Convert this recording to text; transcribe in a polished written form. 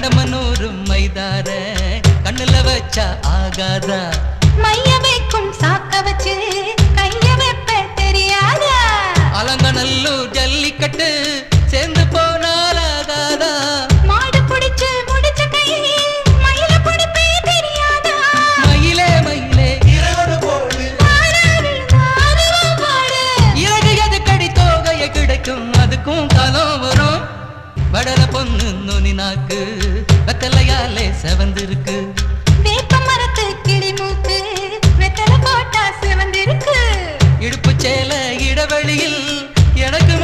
கண்டமனூரு மைதார கண்ணுல வச்சா ஆகாதா மைய வைக்கும் சாக்க வச்சு கைய வைப்ப தெரியாதா அலங்கநல்லூர் ஜல்லிக்கட்டு சேர்ந்து போனால் ஆகாதா மாடு புடிச்சு முடிச்ச கையே மயில புடிப்பே தெரியாதா மயிலே மயிலே இரவோடு போடு இறகு எது கடி தோகைய கிடைக்கும் அதுக்கும் காலம் வரும் வடல பொண்ணு நுனி நாக்கு வெத்தலையாலே செவந்திருக்கு வேப்ப மரத்து கிளி மூக்கு வெத்தலை போட்டா சிவந்திருக்கு இடுப்பு சேல இடவெளியில் எனக்கு